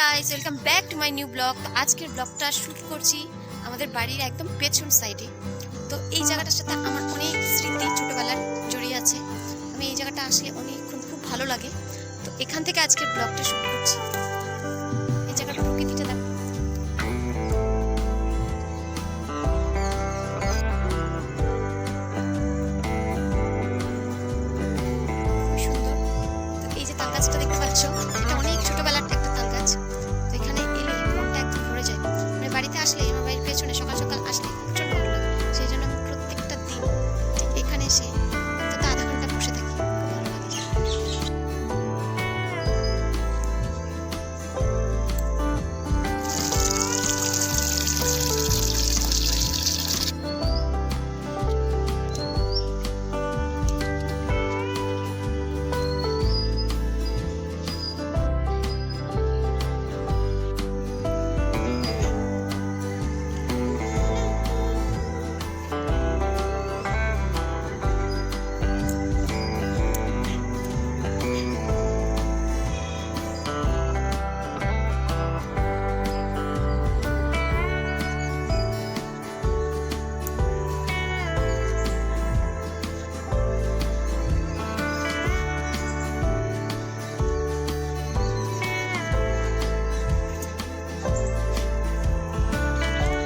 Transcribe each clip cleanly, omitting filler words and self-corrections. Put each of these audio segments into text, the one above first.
Guys, welcome back to my new blog. তো আজকের ব্লগটা শ্যুট করছি আমাদের বাড়ির একদম পেছন সাইডে। তো এই জায়গাটার সাথে আমার অনেক স্মৃতি ছোটোবেলার জড়িয়ে আছে। আমি এই জায়গাটা আসলে অনেকক্ষণ খুব ভালো লাগে। তো এখান থেকে আজকের ব্লগটা শ্যুট করছি। এই জায়গার প্রকৃতিটা দেখো, খুব সুন্দর। তো এই যে তাল গাছটা দেখতে পাচ্ছ, এটা অনেক ছোটোবেলার একটা তাল গাছ। তো এখানে এলে মনটা একদম ভরে যায়। মানে বাড়িতে আসলে আমার বাড়ির পেছনে সকাল সকাল আসলে প্রচণ্ড ভালো লাগে। সেই জন্য আমি প্রত্যেকটা দিন এখানে এসে অন্তত আধা ঘন্টা বসে থাকি, খুব ভালো লাগে।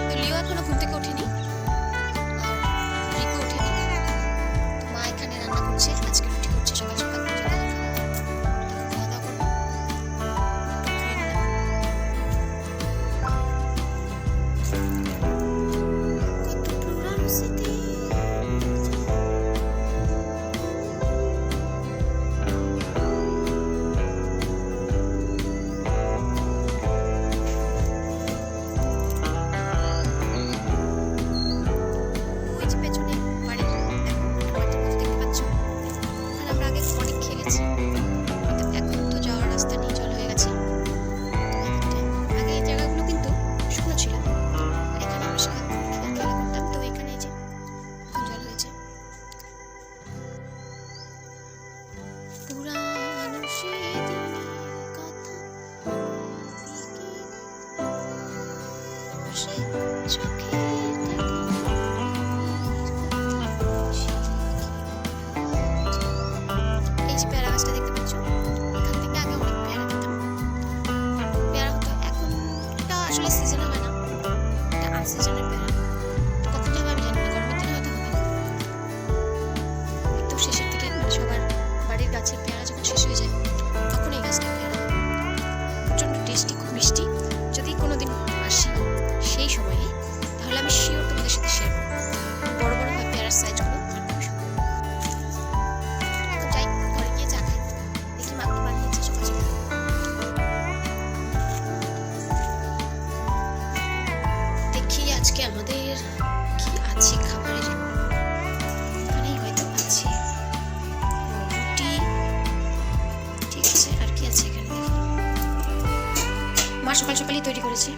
তো লিও এখনো ঘুম থেকে ওঠেনি, রিকো ওঠেনি। তো মা এখানে রান্না করছে, আজকে রুটি করছে সকাল সকাল। খাওয়া দাওয়া করবো, খেয়ে নিলাম। কত পুরানো স্মৃতি। ওই যে পেছনে বাড়ির দেখতে পাচ্ছ, ওখানে আমরা আগে অনেক খেলেছি, কিন্তু এখন তো যাওয়ার রাস্তা নেই, জল হয়ে গেছে। আগে এই জায়গাগুলো কিন্তু শুকনো ছিল, আর এখানে আমরা সারাক্ষণ খেলা করতাম। তো এখানে এই যে এখন জল হয়েছে। পুরানো সেদিনের কথা বসে চোখে এই যে পেয়ারা গাছটা দেখতে পাচ্ছ, এখান থেকে আগে অনেক পেয়ারা খেতাম। পেয়ারা হতো, এখন এটা আসলে সিজনে হয় না, এটা আনসিজনের পেয়ারা। তো কতটা হবে আমি জানি না, গরমের দিনে হয়তো হবে না। একদম শেষের দিকে মানে সবার বাড়ির গাছের পেয়ারা যখন শেষ হয়ে যায়, তখন এই গাছটা পেয়ারা হয়। প্রচণ্ড টেস্টি, খুব মিষ্টি। যদি কোনোদিন আসি সেই সময়ে, তাহলে আমি শিওর তোমাদের সাথে শেয়ার করবো। বড় বড় হয় পেয়ারার সাইজগুলো, আর খুব সুন্দর। এখন যাই, ঘরে গিয়ে চা খাই। দেখি মা কি বানিয়েছে সকাল সকাল। দেখি আজকে আমাদের কি আছে খাবারের। এখানেই হয়তো আছে রুটি, ঠিক আছে। আর কি আছে এখানে দেখি। মা সকাল সকালই তৈরি করেছে,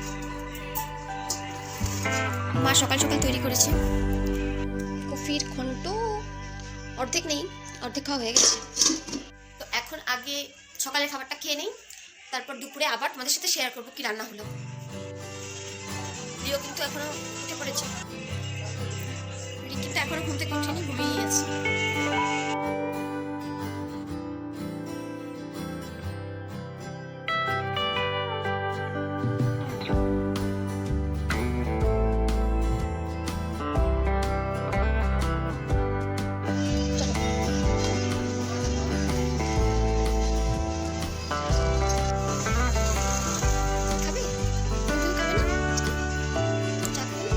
মা সকাল সকাল তৈরি করেছে কফির ঘন্ট। অর্ধেক নেই, অর্ধেক খাওয়া হয়ে গেছে। তো এখন আগে সকালের খাবারটা খেয়ে নেই, তারপর দুপুরে আবার তোমাদের সাথে শেয়ার করবো কি রান্না হলো। লিও কিন্তু এখনো উঠে পড়েছে, রিক কিন্তু এখনো ঘুম থেকে উঠেনি, ঘুমিয়ে আছে। খাবে? তুমি খাবে না? চা খাবে না? খাবে না চা? খাবে না? চা খাবে না? চা খাবে না?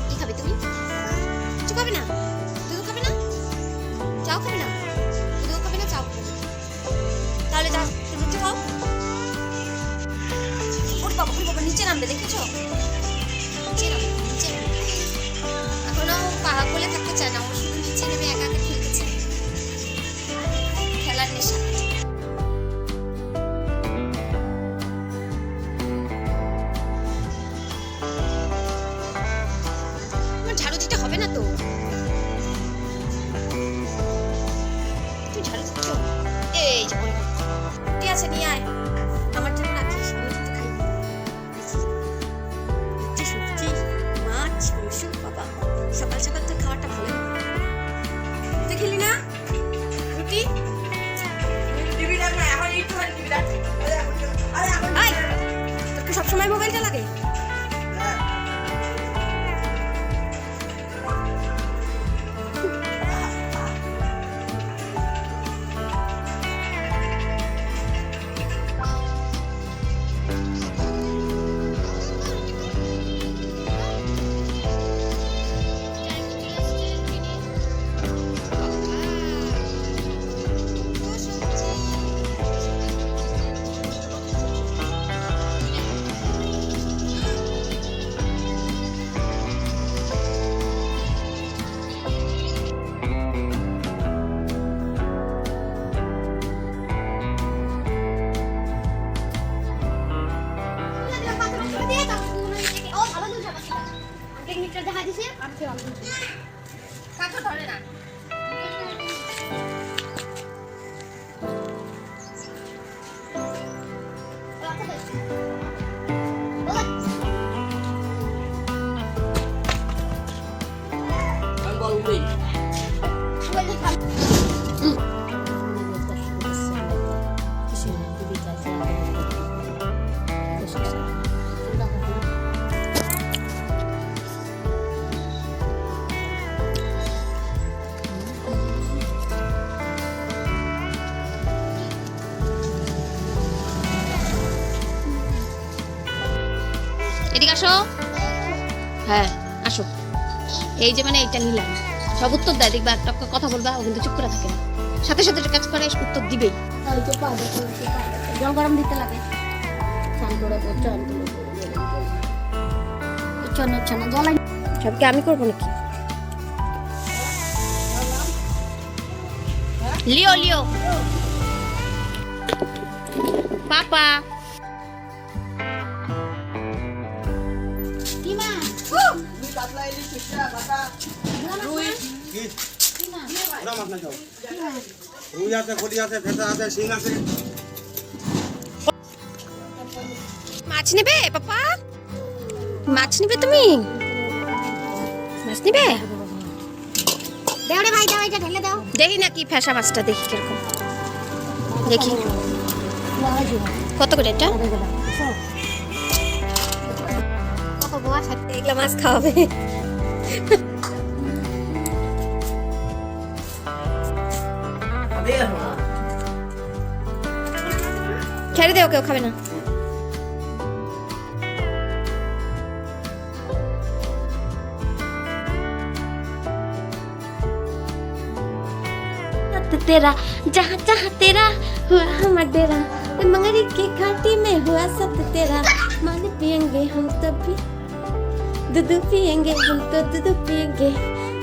কি খাবে তুমি? কিছু খাবে না? দুধ খাবে না? চাও খাবে না? দুধ খাবে না, চাও খাবে না? তাহলে চা রুটি খাও। ওর বাবা নিচে নামবে, দেখেছো? নিচে নামবে, নিচে নামবে। এখনো পা বলে থাকতে চায় না, ও শুধু নিচে নেমে একা একা খেলতেছে, খেলার নেশা। আমার ঝাড়ু দিতে হবে না তো, তুমি ঝাড়ু দিচ্ছ? আছে নিয়ে আয়, আমার জন্য রাখিস, আমি তো খাই। দেখি সবজি মাছ মাংস, বাবা সকাল সকাল তো খাওয়াটা ভালো। তুই খেলি না রুটি? তোকে সবসময় মোবাইলটা লাগে? এদিকে আসো। হ্যাঁ আসো। এই যে মানে এইটা নিলাম, সব উত্তর দেয়, দেখবা একটা কথা বলবা ও কিন্তু চুপ করে থাকে না, সাথে সাথে কাজ করে, উত্তর দিবেই। জল গরম দিতে লাগে, সবকে আমি করবো নাকি? লিও লিও পাপা মাছ নেবে? পাপা মাছ নেবে? তুমি মাছ নেবে? দাও রে ভাই, দাও, এটা ঢেলে দাও। দেখি না কি ফ্যাসা মাছটা, দেখি কিরকম, দেখি কত করে এটা, কত গোয়া সাথে এগুলা মাছ খাওয়াবে। ছেড়ে দেও, কেউ খাবে না। तेरा जहाँ जहाँ तेरा हुआ हम डेरा, मंगरी की घाटी में हुआ सब तेरा। मान पियेंगे हम तभी दूध पियेंगे, हम तो दूध पियेंगे,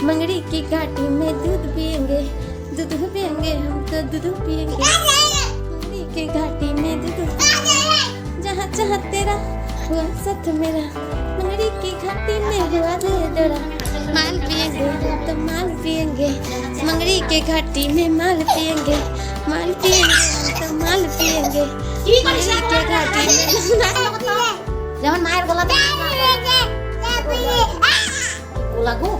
मंगरी की घाटी में दूध पियेंगे, दूध पियेंगे, हम तो दूध पियेंगे, मंगरी की घाटी में दूध। जहाँ जहाँ तेरा हुआ साथ मेरा, मंगरी की घाटी में हुआ डेरा। माल पियेंगे तो माल पियेंगे, मंगरी के घाटी में माल पियेंगे, माल पियेंगे तो माल पियेंगे, मंगरी के घाटी में। যেমন মায়ের গলাতে লাগু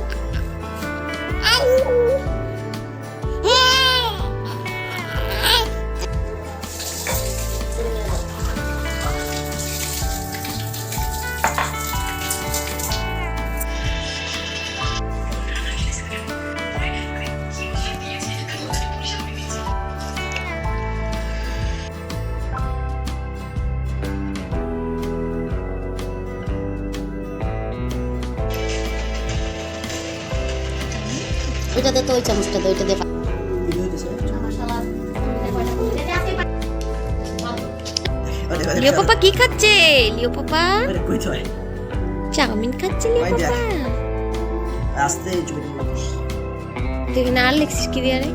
ওইটাতে তো ওই চামচটা দে, ওইটা দে। লিও পাপা কি খাচ্ছে? লিও পাপা চাউমিন খাচ্ছে। লিও পাপা আস্তে দেখি না, আর লিখছিস কি দিয়ে? রে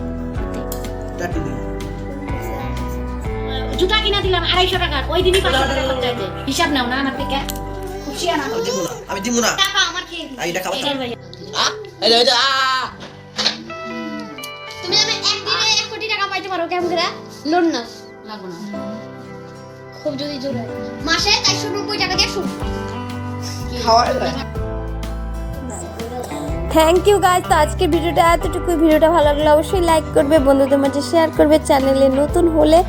জুতা কিনা দিলাম 250 টাকা, ওই দিনই 500 টাকা খরচ হয়েছে। হিসাব নাও না আমার থেকে, খুশি না? আমি দিব না টাকা, আমার কি এইটা খাওয়া এই যে তুমি আমি একদিনে 1 কোটি টাকা পাইতে পারো কেমন করে? লোন না লাগবে না। খুব যদি জোর হয় মাসে 490 টাকা দিয়ে শুরু। থ্যাংক ইউ গাইস, তো আজকের ভিডিওটা এতটুকু। ভিডিওটা ভালো লাগলে অবশ্যই লাইক করবে, বন্ধুদের মাঝে শেয়ার করবে, চ্যানেলে নতুন হলে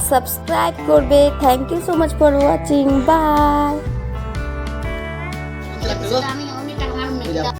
সাবস্ক্রাইব করবে। Thank you so much for watching, bye. আমি